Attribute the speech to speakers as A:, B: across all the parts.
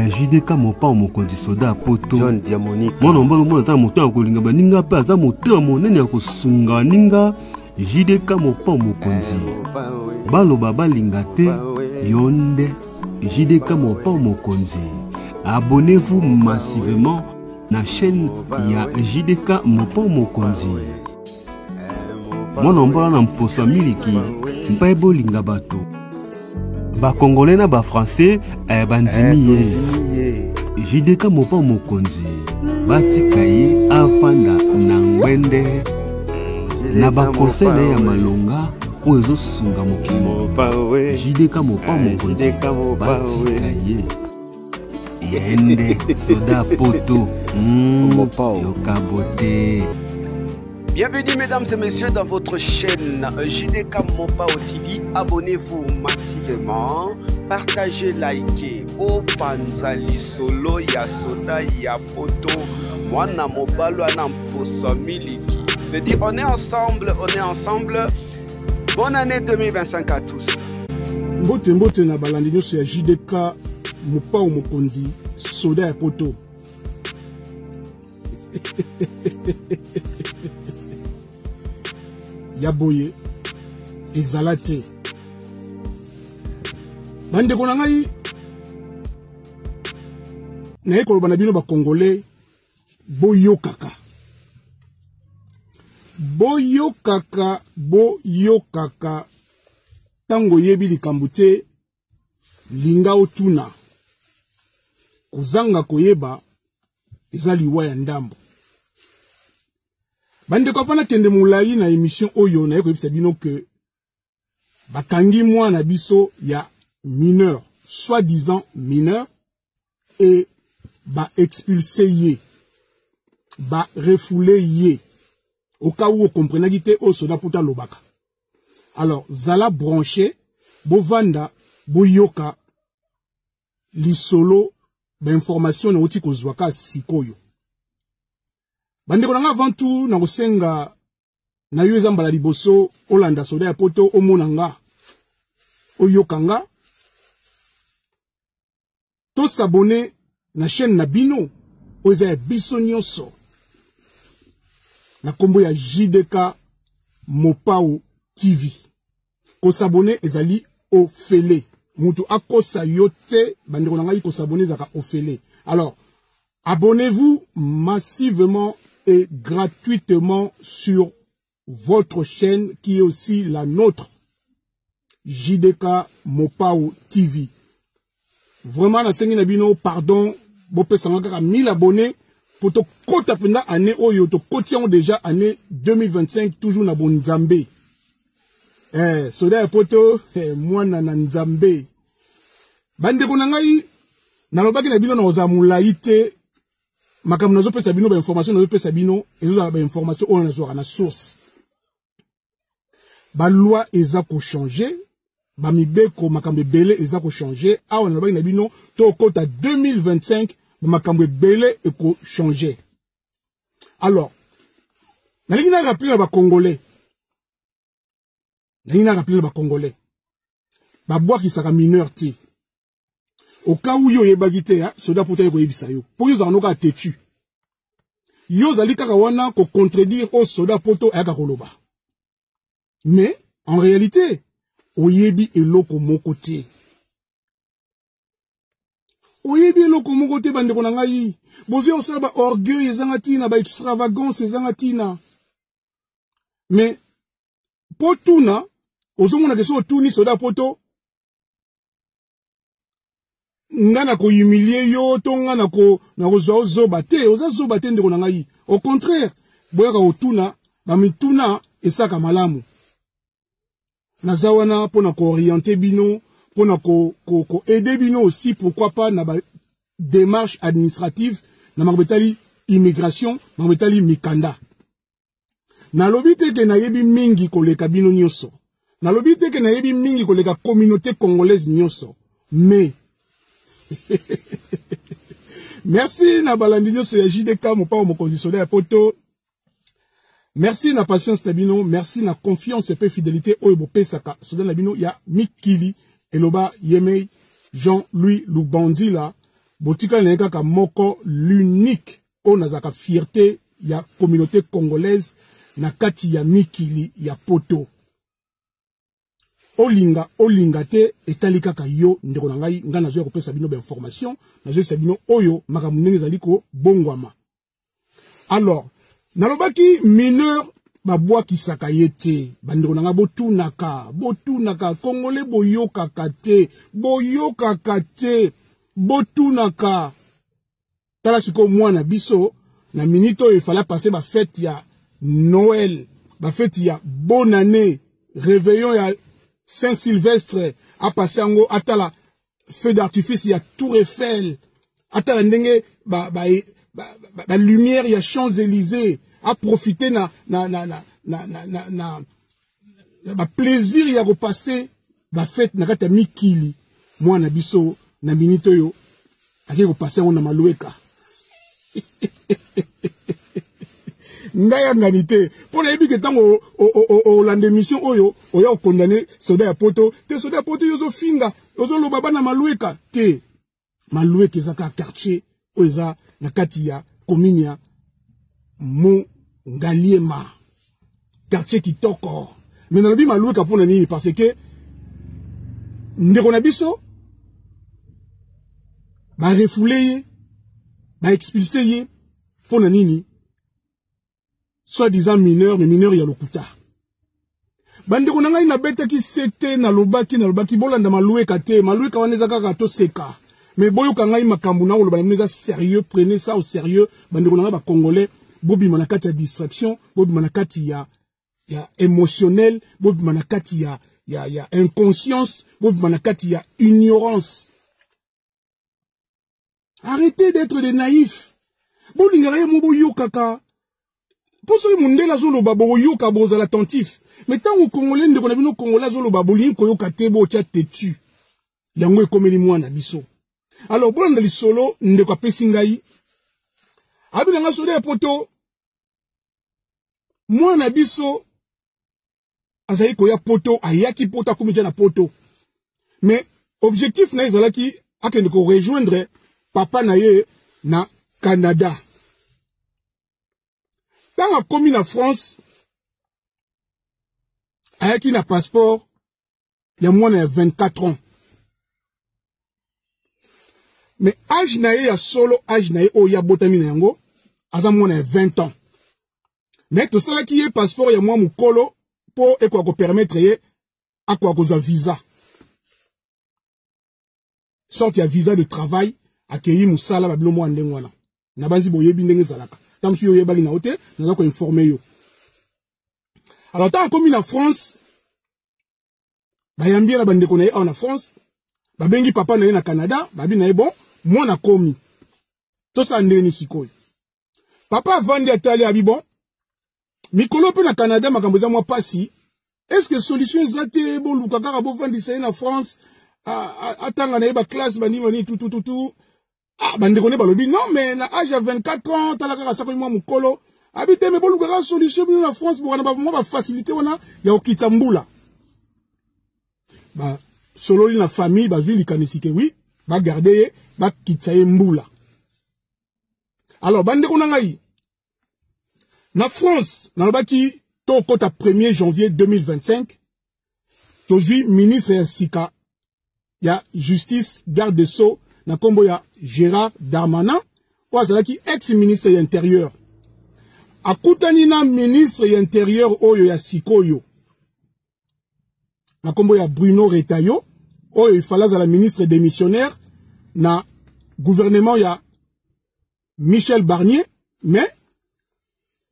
A: JDK mopa mokonzi soda poto
B: John Diamonique
A: mwana mbalo mwana ta moto akolinga baninga pe aza moto monene ya kosunga ninga JDK mopa mokonzi baloba balinga te yonde JDK mopa mokonzi. Abonnez-vous massivement na chaîne ya JDK mopa mokonzi. Mwana mbalo na mposa miliki mpa bolinga bato ba congolais na ba français bandimi JDK mopa mokonzi batika ye afanda na ngwende na ba conseil ya malonga o ezo sunga mokimo JDK mopa mokonzi batika ye yende soda poto yokabote.
C: Bienvenue mesdames et messieurs dans votre chaîne JDK Mopao TV. Abonnez-vous massivement, partagez, likez. O panzali solo ya soda ya poto. Mwana mobalo anamposa miliki. Je dis on est ensemble, on est ensemble. Bonne année 2025 à tous.
D: Mbote na balandi nyonso ya JDK Mopao mokonzi soda ya poto. Yaboye ezalate bande kona ngai na ekolo bana bino ba congolais boyokaka tango yebi likambo te linga otuna kozanga koyeba eza liwa ya ndambo. Bande ko fana kende mulai na émission oyo na yebisa bino que bakangi mwana biso ya mineur, soi-disant mineur, et ba expulsé ye, ba refoulé ye. Au cas où vous comprenez que au soda puta lobaka. Alors zala branché, bovanda, boyoka, lisolo, ba information na oti kozwaka sikoyo. Bande konanga avant tout na kosenga na yo ezambala liboso olanda soda ya poto omonanga oyokanga to s'abonner na chaîne na bino oza ya biso nyonso na kombo ya JDK Mopao TV ko s'abonner ezali ofele mutu akosa yote bande konanga ko s'abonner zaka ofele. Alors abonnez-vous massivement et gratuitement sur votre chaîne qui est aussi la nôtre, JDK Mopao TV. Vraiment, na sengi na bino, pardon, bopé sangaka 1000 abonnés, pour to kota penda année oyo, to kotian déjà année 2025, toujours na bon Nzambe. Soda ya poto, moi na Nzambe. Bande konangai, na lobaki na bino na ozamulaite, makambo nazo pesa bino ba information nazo pesa bino ezo ba information on nazo na source ba loi eza ko changer ba mibeko makambo belé eza ko changer awa na ba bino to kota 2025 ba makambo belé e ko changer. Alors nalingi na rappeler ba congolais ba bois qui sera mineur ti. Au cas où yo yebagite ya soda puta ko yebisa yo po yo zanoka tetu yo zali kaka wana ko contredire au soda poto aka koloba, mais en réalité oyebi eloko moko te bande kona ngai bozi osala ba orgueil ezanga tina ba extravagance ezanga tina, mais potuna ozomona keso tuni soda poto ngana ko humilier yo to ngana ko na ko zoba te oza zoba te ndeko ngai. Au contraire boyaka otuna ba mituna esaka malamu nazawana pona ko orienter bino pona ko aider bino aussi, pourquoi pas na ba démarche administrative na makobetali immigration na makobetali mikanda. Na lobite ke na yebi mingi koleka bino nyonso, na lobite ke na yebi mingi koleka communauté congolaise nyonso, mais merci na balandinyo so ya JDK Mopao mokonzi soda ya poto. Merci na patience na bino, merci na confiance et fidélité oyo bopesaka soda na bino ya mikili eloba yemei Jean-Louis Lubandila botika na kaka moko l'unique on azaka fierté ya communauté congolaise na kati ya mikili ya poto. Olinga te etali kaka yo ndeko na ngai nga nazo ya kopesa bino ba information nazo ya bino oyo makambo ndenge ezali ko bongwama. Alors nalobaki mineur babwakisaka ye te bandeko na nga botunaka congolais boyokaka te botunaka tala siko mwana biso na minute oyo ifala passer ba fête ya Noël ba fête ya bonne année réveillon ya Saint-Sylvestre a passé ango atala feu d'artifice ya Tour Eiffel atala ndenge ba lumière ya Champs-Élysées a profité na plaisir ya repasser ba fête na kata mikili mwana biso na minute yo ake repasser on na maloueka ngaya nganité pour les bi que tango o lande mission oyo oya condamné soldat ya poto te soldat ya poto yozo finga yozo lo baba na maloueka te maloueka ezaka quartier oza na kati ya commune Mo Ngaliema quartier kitoko mais na lobi maloueka pona nini parce que ndeko na biso ba refouler ba expulser ye pona nini soi-disant mineur mais mineur ya lokuta bandeko na ngai na beta ki sete na lobaki bolanda maloueka te maloueka waneza kaka to seka mais boyoka ngai makambu na oloba neza sérieux prenez ça au sérieux bandeko na ngai ba congolais bobi manakati ya distraction bobi manakati ya émotionnel bobi manakati ya inconscience bobi manakati ya ignorance. Arrêtez d'être des naïfs bolingara mo boyokaka pour ce mondela zolo babo yoka boza l'attentif mais tant au congolais ndeko na bino congolais zolo babolingi ko yoka te bo tia tetu yango ekomeli mwana biso. Alors bon na lisolo ndeko apesi ngai abina nga solo ya poto mwana biso azali ko ya poto ayaki poto akomija na poto mais objectif na ezalaki akende ko rejoindre papa na ye na Canada. Quand a commis la France, avec un passeport, il y a moins de 24 ans. Mais âge nae ya solo, âge nae o ya botami na yango, aza moins de 20 ans. Mais tout ça là qui est passeport, il y a moins mukolo, pour et quoi permettre ye, à quoi cause visa. Sorte ya visa de travail, accueilli musala babilo mo andengwana. Na banzi boyebi ndenge zalaka. Tam si yo yebali na ote, nous avons informé yo. Alors tant comme en France, bayambi na bande konaye en France, babengi papa na ye na Canada, babi na ye bon, moi na komi. To sa ndeni sikoyo. Papa vandi atali abi bon, mikolo pe na Canada makambo za moi pasi. Est-ce que solution zate bo lukaka bo vandi sa na France, atanga na ye ba classe bani mani tout. Ah, bandekone balobi, non, mais na âge à 24 ans, talaka sa ko moi mukolo. Habite me bolu ka solution na France pour na ba facilité wana ya okitambula. Ba solo li na famille ba zwi likanisike oui, ba garder ba kitsaye mbula. Alors bandeko na ngai. Na France, na baki to kota 1er janvier 2025, to zwi ministre ya sika ya justice garde des sceaux na kombo ya Gérard Darmanin, ou azalaki ex-ministre de l'Intérieur. Akutani na ministre de l'Intérieur oyo ya sikoyo. Na kombo ya Bruno Retailleau, oyo ifala za la ministre démissionnaire na gouvernement ya Michel Barnier, mais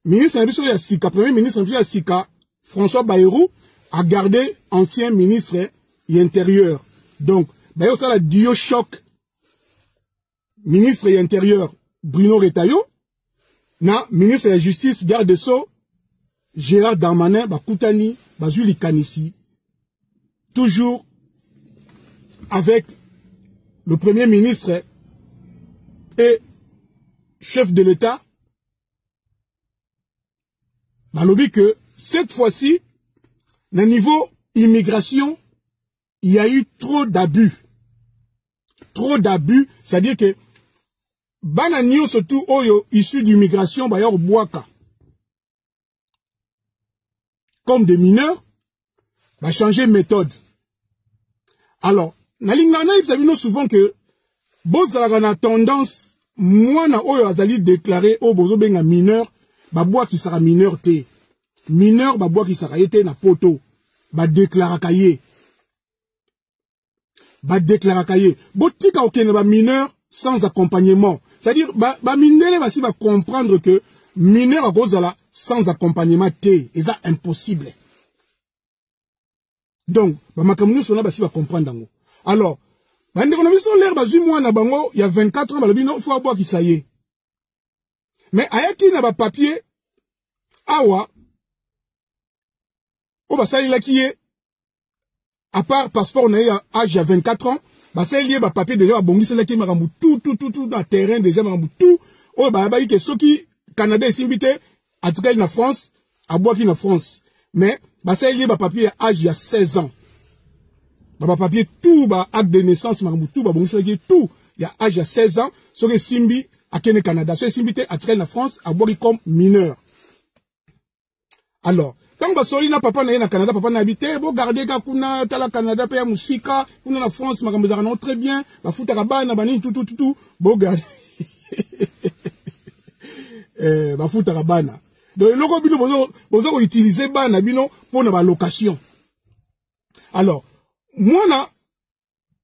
D: ministre ya sika, premier ministre ya sika, François Bayrou, a gardé ancien ministre de l'Intérieur. Donc, Bayrou ça la duo choc ministre de l'Intérieur Bruno Retailleau na ministre de la Justice garde des Sceaux Gérard Darmanin bakutani bazui likanisi toujours avec le premier ministre et chef de l'État balobi que cette fois-ci na niveau immigration il y a eu trop d'abus, c'est-à-dire que bana nyo surtout oyo issu d'immigration ba yor boaka comme des mineurs va changer méthode. Alors nalingana ibsabino souvent que bozalaka na tendance mwana oyo azali déclaré o bozo benga mineur ba boa ki sera mineur te mineur ba boa ki sera yete na poto ba déclara kaye botika okene ba mineur sans accompagnement. C'est-à-dire, ba minere va si va comprendre que mineur à cause là sans accompagnement té, et ça impossible. Donc, ba makamunu sona ba si va comprendre dango. Alors, ba ndeko son l'air ba moi na bango, il y a 24 ans ba lobi non faut aboa ki ça y est. Mais ayaki na ba papier awa o ba sali la ki est à part passeport on a âge à 24 ans. Bah c'est lié bah papier déjà bah bongi c'est là qui m'a remboursé tout dans terrain déjà m'a remboursé tout oh bah que ceux qui Canada est simbité à tout cas na France à bois qui na France mais bah c'est lié bah papier à âge il y a 16 ans bah papier tout bah acte de naissance m'a remboursé tout bah bongi c'est là tout il y a âge il y a 16 ans ceux qui simbi à Kenya Canada ceux qui simbité à tout cas na France à bois comme mineur. Alors quand ba soli na papa na Canada papa na habité bo garder ka kuna tala Canada pe ya musika kuna na France makambo za non très bien ba futa ka bana bani tout bo garder ba futa ka bana donc loko bino bozo utiliser bana bino pour na ba location. Alors moi na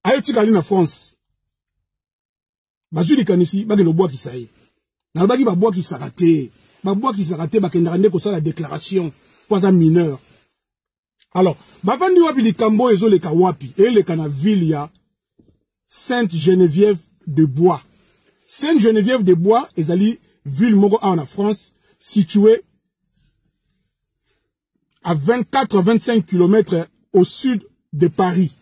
D: ayoti kali na France bazuli kanisi ba lo bois ki saye na ba ki ba bois ki sarate ba kenda ndeko ko ça la déclaration pas un mineur. Alors, bavandi wapi likambo ezo le kawapi et le kana ville ya Sainte-Geneviève de Bois. Sainte-Geneviève de Bois ezali ville moko en France située à 24-25 km au sud de Paris.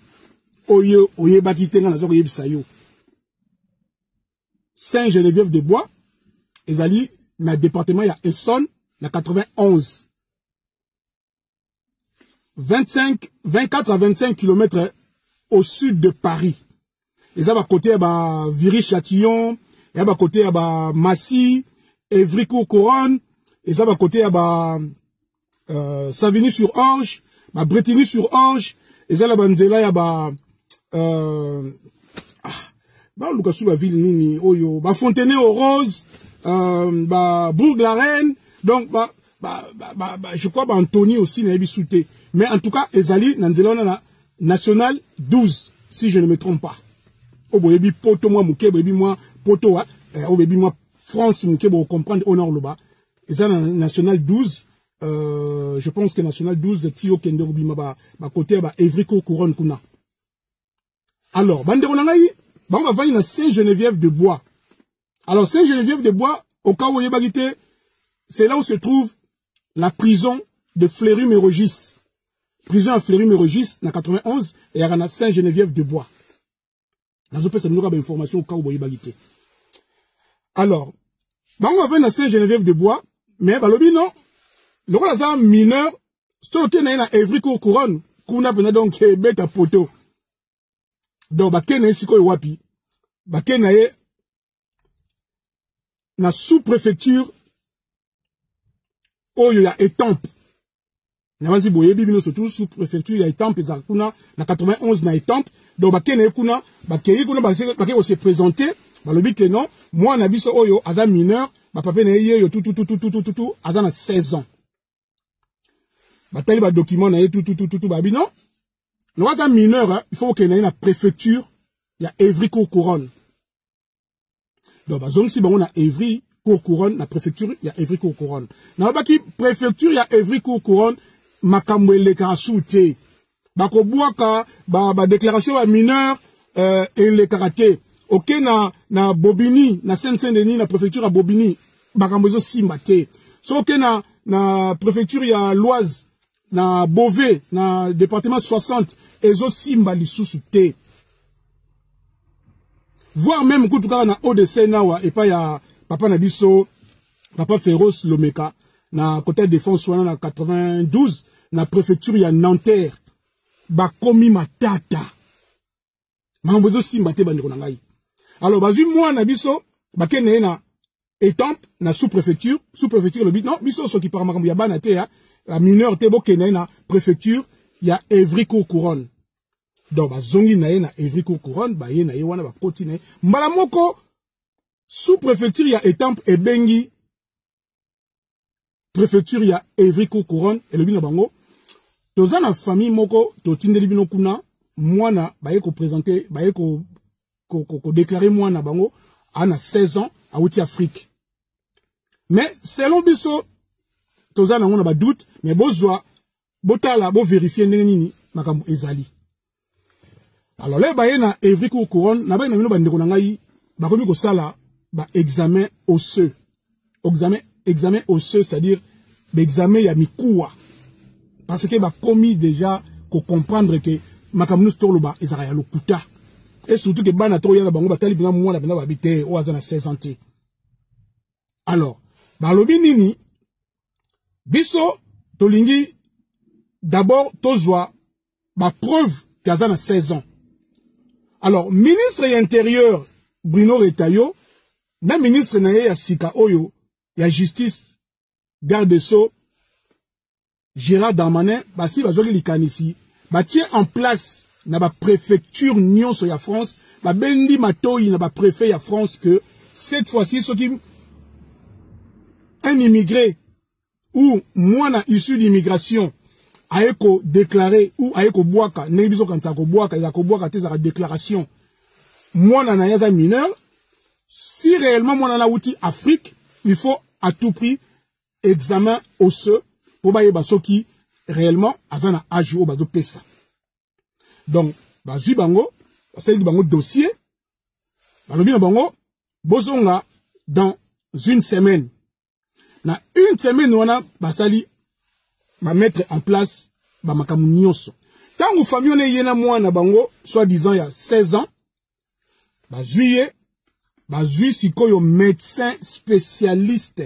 D: Oye bakitenga na zoko yebisayo. Sainte-Geneviève de Bois ezali na département ya Essonne na 91. 24 à 25 km au sud de Paris. Et ça va côté à Viry-Châtillon, et ça va côté à Massy, Évry-Courcouronnes, et ça va côté à Savigny-sur-Orge, Bretigny-sur-Orge, et ça là banzela ya Lucasou ville nini oyo, Fontenay-aux-Roses, Bourg-la-Reine, donc je crois Anthony aussi n'a pas sauté. Mais en tout cas, Ezali Nanzelona national 12, si je ne me trompe pas. Au boyebi poto moi mouké, boyebi moi poto au boyebi moi France mouké pour comprendre honneur le bas. Ezali national 12, je pense que national 12 Tio Kende Rubima ba côté ba Évry-Courcouronnes kuna. Alors, bande bonangai, on va venir à Sainte-Geneviève de Bois. Alors Sainte-Geneviève de Bois, au cas où yebagité, c'est là où se trouve la prison de Fleury-Mérogis. Prison à Fleury-Mérogis, na 91, et à la Sainte-Geneviève de Bois. Dans ce cas, ça nous aura d'informations au cas où vous avez. Alors, on va venir à Sainte-Geneviève de Bois, mais, balobi non, le rôle là, mineur, ce qui est na Évry-Courcouronnes, qu'on a donc, bête à poteau. Donc, bakene siko wapi, bakene na sous-préfecture, oh, il y a Étampes. Navanzi boyebi bino surtout sous préfecture ya Étampes ezakuna na 91 na Étampes. Donc bakene kuna bakei kuna bakei se présenter balobi que non moi na biso oyo aza mineur ba papa na ye yo tout aza na 16 ans. Batali ba document na ye tout ba bino. Le aza mineur il faut que na na préfecture ya Évry-Courcouronnes. Donc bazong si bango na Évry-Courcouronnes na préfecture ya Évry-Courcouronnes. Na baki préfecture ya Évry-Courcouronnes makambo eleka soute bako boaka ba déclaration ba mineur le karaté OK na Bobigny na Saint-Denis na préfecture à Bobigny makambo zo simbate so OK na préfecture ya l'Oise na Beauvais na département 60 ezo simba lisusu te voire même kutuka na ODC nawa et pas ya papa na biso papa Féroce Lomeka na côté défense wana na 92 na préfecture ya Nanterre bakomi matata mambozo simba te bandeko na ngai alors bazui moi na biso bakene na étampe na sous-préfecture le but non biso so ki par makambo ya bana te ya la mineur te bokene na préfecture ya Évry Cour Couronne donc bazongi na ye na Évry Cour Couronne ba ye na ye wana ba koti na mbala moko sous-préfecture ya étampe e bengi préfecture ya Évry Cour Couronne et le bino bango toza na famille moko to tindeli bino kuna mwana baye ko présenter baye ko déclarer mwana bango ana 16 ans à outi Afrique mais selon biso toza na ngona ba doute mais bozwa botala bo vérifier ndenge nini makambo ezali alors là baye na Évry Cour Couronne na baye na bino bandeko na ngai bakomi ko sala ba examen osseux examen osseux c'est-à-dire l'examen ya mikuwa parce que ba commis déjà ko comprendre que makamnu stolo ba ezara ya lokuta et surtout que bana to yana bango batali bina mwana bina babite o azana 16 ans alors ba lobi nini biso tolingi d'abord tozwa ba preuve qu'azana 16 ans alors ministre intérieur Bruno Retailleau na ministre na ye ya sika oyo ya justice garde des Sceaux Gérard Darmanin basi bazoki likanisi batie en place na ba préfecture nyonso ya France ba bendi matoi na ba préfet ya France que cette fois-ci ce qui un immigré ou mwana issu d'immigration aeko déclarer ou aeko boaka nebiso kanta ko boaka ya ko boaka te za déclaration mwana na yaza mineur si réellement mwana na outil Afrique il faut à tout prix examen osseux pour baye basoki réellement azana âge o bazo pesa donc baji bango basali bango dossier balobi na bango bozonga dans une semaine na une semaine wana basali ba mettre en place ba makamu nyonso tangu famille ne yena mwana bango soi-disant il y a 16 ans ba juillet bazui sikoyo médecin spécialiste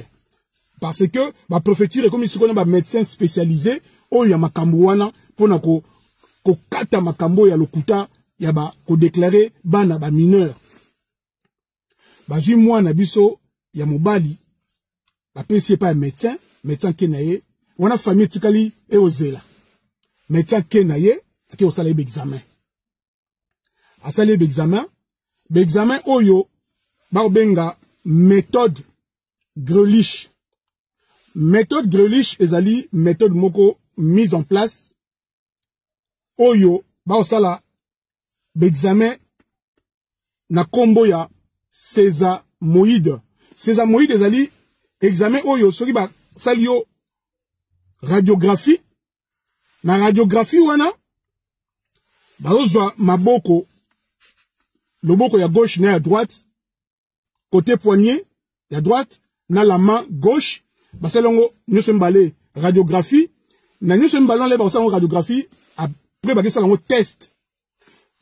D: parce que ma préfecture est comme si on a médecin spécialisé o ya makambo wana pona ko kata makambo ya lokuta ya ba ko déclarer bana ba mineur bazui mwana biso ya mobali ba pesi pas médecin kenaye wana famille tikali e ozela médecin kenaye aki osala examen asala examen oyo Barbenga méthode Grelich. Méthode Grelich ezali méthode moko mise en place. Oyo baosala l'examen na kombo ya sésamoïde. Sésamoïde ezali examen oyo soki ba sali yo radiographie. Na radiographie wana baozwa maboko loboko ya gauche na ya droite. Côté poignet, la droite, na la main gauche, basalongo, nous sommes balé radiographie, na nous sommes ballon les basalongo radiographie, après basalongo test.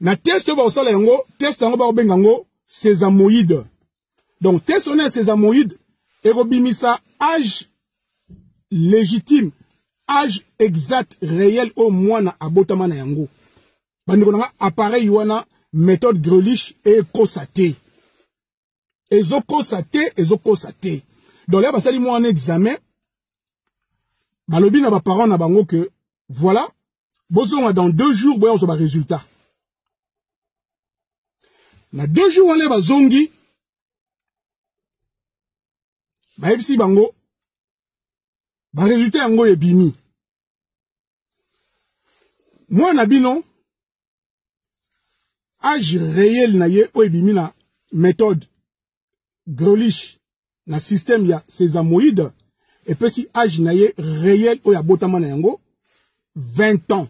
D: Na test basalongo, test en ba bengango, sésamoïde. Donc test on est sésamoïde, et robimisa âge légitime, âge exact réel au moins na abotama na yango. Bandiko na appareil wana méthode Grelich et constaté. Ezo constaté. Donc là, basali moi un examen. Balobi na ba parents na bango que voilà, bozonga dans 2 jours boya ozo ba résultat. Na 2 jours on les bazongi. Ba ebisi bango. Ba résultat yango ebimi. Moi na bino âge réel na ye o ebimi na méthode Grelich na système ya sésamoïde et puis si âge na ye réel o ya botama na yango 20 ans.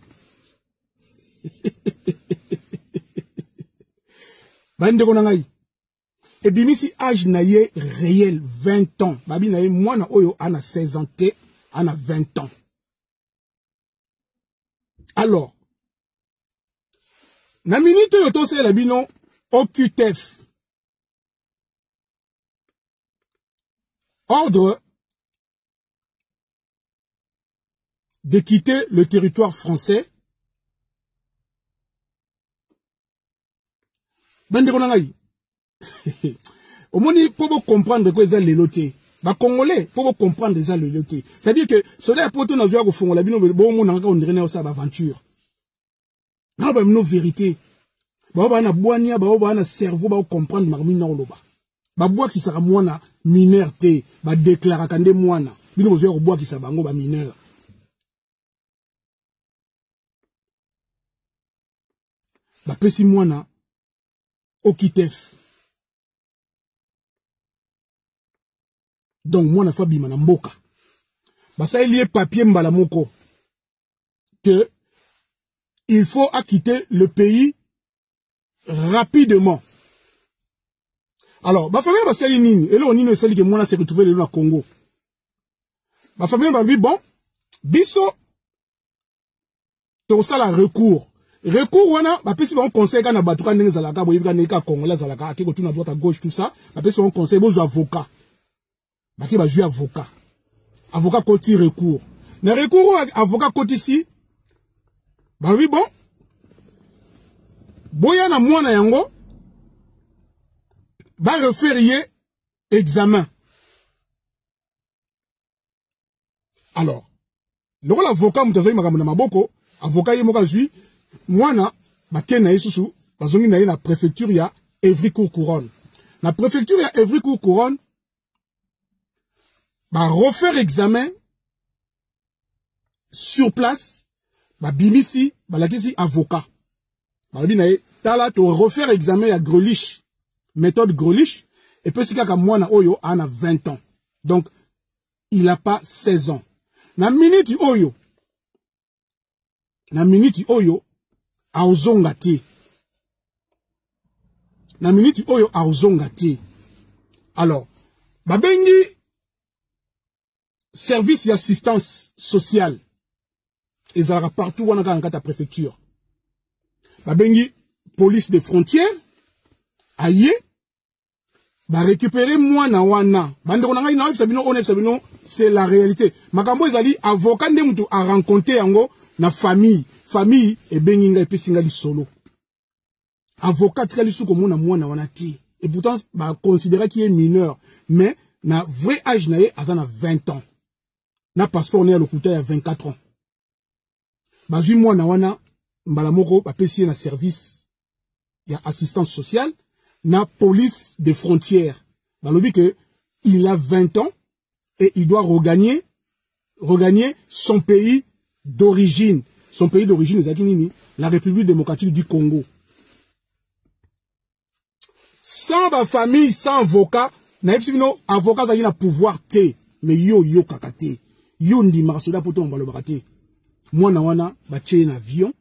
D: Bande ko ngai. Et bimi si âge na ye réel 20 ans. Babi na ye mwana oyo ana 16 ans te ana 20 ans. Alors na minute yo to se la bino OQTF. Ordre de quitter le territoire français. Bande ko ngai. au moins pour comprendre que c'est l'éloté. Bah congolais pour comprendre ça l'éloté. C'est-à-dire que cela pour tout nous voir au fond la bino bon mon on dirait ça aventure. Non bah nos vérité. Bah na boania bah na cerveau bah comprendre marmina oloba. Bah bois qui sera moana mineur té bah déclarer kande moana. Bino voir bois qui sera bango bah mineur. Bah pesi moana okitef. Donc, moi, na fabi manamboka. Bah, ça, il y a papier mbalamoko. Que, il faut acquitter le pays rapidement. Alors, bah, famille, bah, c'est l'ini. Et là, on y ne sait que moi, là, c'est retrouvé le Congo. Bah, famille, bah, bon, biso, tout ça, là, recours. Recours, wana, bah, si on conseille, quand on a battu, quand on a zalaka, bah, il y a Congolais, zalaka, qui retourne à droite, à gauche, tout ça, bah, si on conseille, bon, avocat. Bah, qui va jouer avocat. Avocat côté recours. Le recours, avocat côté ici. Bah oui, bon. Boya na mwana yango. Va refaire examen. Alors. Loko l'avocat, mutazoyi makamuna maboko. Avocat yi moka jui. Mwana, ba kena isusu. Bazongi na yi na préfecture ya Evry Cour Couronne. Na préfecture ya Evry Cour Couronne. Bah, refaire examen sur place, bah, bimisi, bah, la kisi avocat. Bah, binae, tala, to refaire examen à Grelich, méthode Grelich, et puis si kaka mwana oyo, a 20 ans. Donc, il n'a pas 16 ans. Na minute oyo, a ozongati. Na minute oyo, a ozongati. Alors, bah, bengi, service d'assistance sociale. Et ça sera partout où on a la préfecture. Babengi, police des frontières. Aïe. Ba récupérer moi na wana. C'est la réalité. Makambo ezali avocat de mutu a rencontré yango na famille. Famille et benginga et pesinga li solo. Avocat tika suko mona mwana wana ti. Et pourtant, ba considérer qu'il est mineur. Mais, na vrai âge na ye, azana 20 ans. Na passeport ne ya lokuta ya 24 ans. Ba jui mwana wana mbala moko ba pesi na service ya assistance sociale na police des frontières. Ba lobi que il a 20 ans et il doit regagner son pays d'origine. Son pays d'origine est nini? La République démocratique du Congo. Sans ba famille, sans avocat, na epsibino avocat za na pouvoir te, mais yo kakate. Yo ndi marasoda poto mbalo bakate. Mwana wana bache na avion.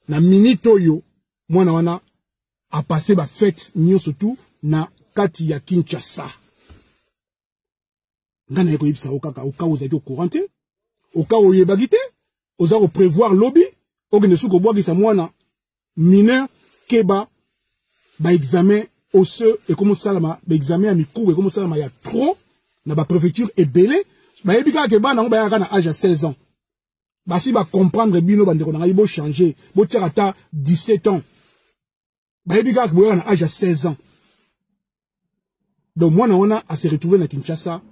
D: Na minito yo mwana wana a passé ba fête nyo surtout na kati ya Kinshasa. Ngana yeko yibisa okaka oka ozaki au courant te. Oka oyebagi te. Oza ko prévoir lobby. Ogene suko bwa gisa mwana mineur keba ba examen osseux et comment ça ba examen amikou et comment ça ya trop na ba préfecture et belé. Ba yebika ke ba na ba ya âge à 16 ans. Bah si ba comprendre bino bandeko na bo changer, bo tirata 17 ans. Bah yebika ke bo na âge à 16 ans. Donc moi on a se retrouver na Kinshasa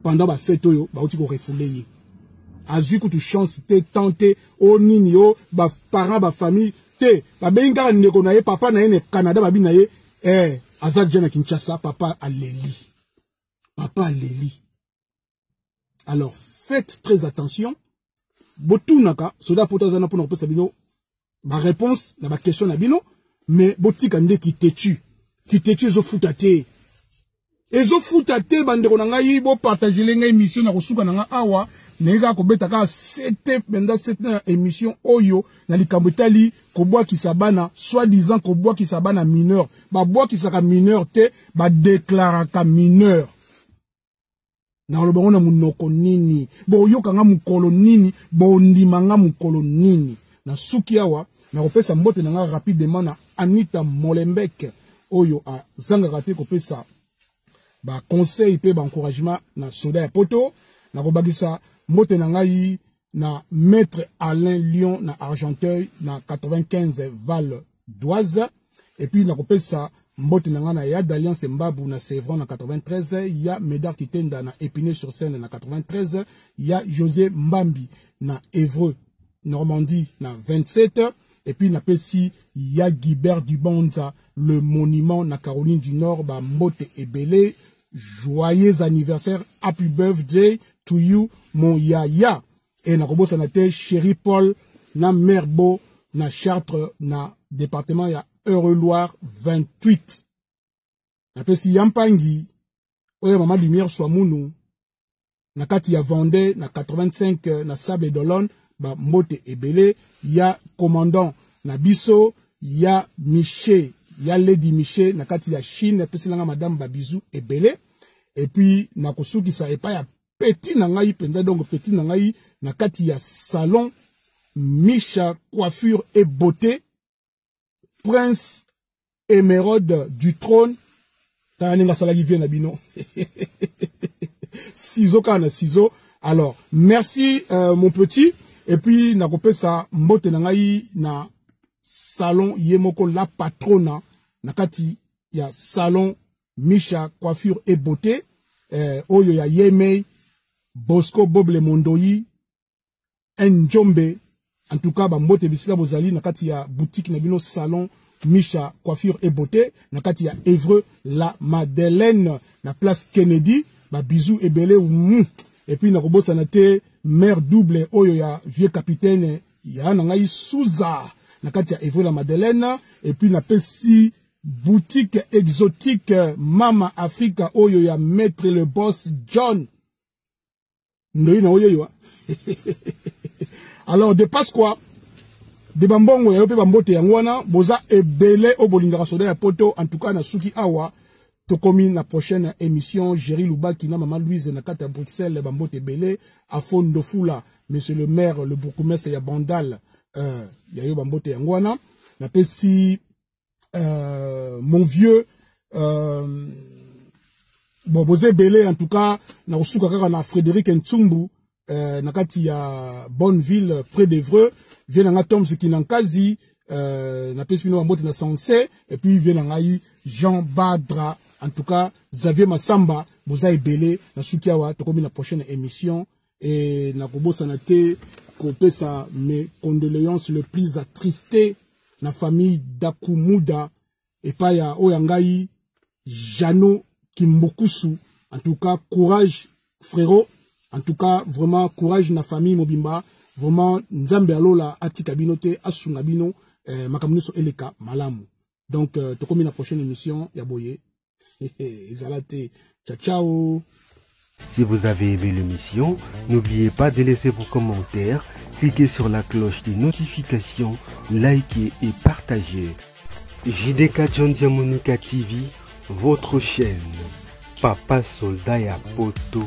D: pendant ba fête oyo ba oti ko refoulé. A vu que tu chance te tenter o nini yo ba parents ba famille te ba benga ndeko na ye papa na ye ne Canada ba bina ye azad jana Kinshasa papa aleli. Papa aleli. Alors faites très attention. Botunaka soda potazana pour nous sabino ma réponse na ba question na bino mais botika nde qui têtu zo futate ezo futate bandeko na ngai bo partager lenga émission na kosuka na nga awa nega ko betaka 7 benda 7 émission oyo na likambo tali ko bwa kisabana soi-disant ko bwa kisabana mineur ba bwa kisaka mineur te ba déclarer ka mineur. Na olobango na munoko nini bo yoka nga mukolo nini bo ndima nga mukolo nini na suki awa na kopesa mbote na nga rapidement na Anita Molembek oyo a zanga kate kopesa ba conseil pe ba encouragement na soda ya poto na kobagisa mbote na ngai na maître Alain Lyon na Argenteuil na 95 Val d'Oise et puis na kopesa Mbote Nangana, ya d'Alliance Mbabou na Sévran na 93, ya Médard Kitenda na Épinay-sur-Seine na 93, ya José Mbambi na Évreux, Normandie na 27, et puis na Pessi, ya Guibert Dubonza, le monument na Caroline du Nord, ba Mbote Ebele, joyeux anniversaire, happy birthday to you, mon yaya. Et na Robo Sanate, Chéri Paul, na Merbo, na Chartres, na département ya Eure-Loire 28. Après si Yampangi, oye Maman Lumière soit mounou, na kati ya Vendée, na 85, na Sable et d'Olonne, ba Mbote Ebele, ya commandant na Bisso, ya Miché, ya Lady Miché, na kati ya Chine, après si langa Madame Babizou Ebele, et puis na kosuki sa epa ya petit nangai, penza donc petit nangai, na kati ya salon, Micha, coiffure et beauté, Prince Émeraude du trône. Ciseaux kana ciseaux. Alors, merci mon petit. Et puis, na kopé sa mbote nangai na salon Yemoko la patrona. Na kati ya salon Micha coiffure et beauté. Oyo ya Yemei, Bosco Boble Mondoyi, Njombe. En tout cas, mbote bisika bozali na kati ya boutique na bino salon Micha coiffure et beauté na kati ya Évreux la Madeleine na place Kennedy ba bisou ebele et puis na kobosa na te mère double oyo ya vieux capitaine ya na ngai Souza na kati ya Évreux la Madeleine et puis na pesi boutique exotique Mama Africa oyo ya maître le boss John ndoyi na oyo yo. Alors, de Pasqua, de Bambongo, ya yope bambote yangwana, boza ebele o bolingara soda ya poto, en tout cas, na suki awa, tokomi na prochaine émission, Jerry Loubaki, na Maman Louise, na kata Bruxelles, bambote ebele, à Fondofula, monsieur le maire, le bourgmestre, ya Bandal, ya yo bambote yangwana, na pesi, mon vieux, bon, boza ebele, en tout cas, na usuka kaka na Frédéric Ntsumbu, nakati ya Bonneville près d'Évreux vient nga Tom Zikinankazi na pesino mbote na Sensé et puis vient ngai Jean Badra en tout cas Xavier Massamba boza ebele na sukiawa tokomi na prochaine émission et na kobosa na te kopesa mes condoléances le plus attristé na famille d'Akumuda et pa ya oyangai Jano Kimbokusu en tout cas courage frérot. En tout cas, vraiment, courage na famille Mobimba. Vraiment, Nzambe alola atika binote, asunga bino, makamuni so eleka malamu. Donc, tokomi na prochaine émission, yaboye. Izalate. Ciao, ciao.
A: Si vous avez aimé l'émission, n'oubliez pas de laisser vos commentaires, cliquez sur la cloche des notifications, likez et partagez. JDK John Diamonica TV, votre chaîne. Papa Soldat ya Poto.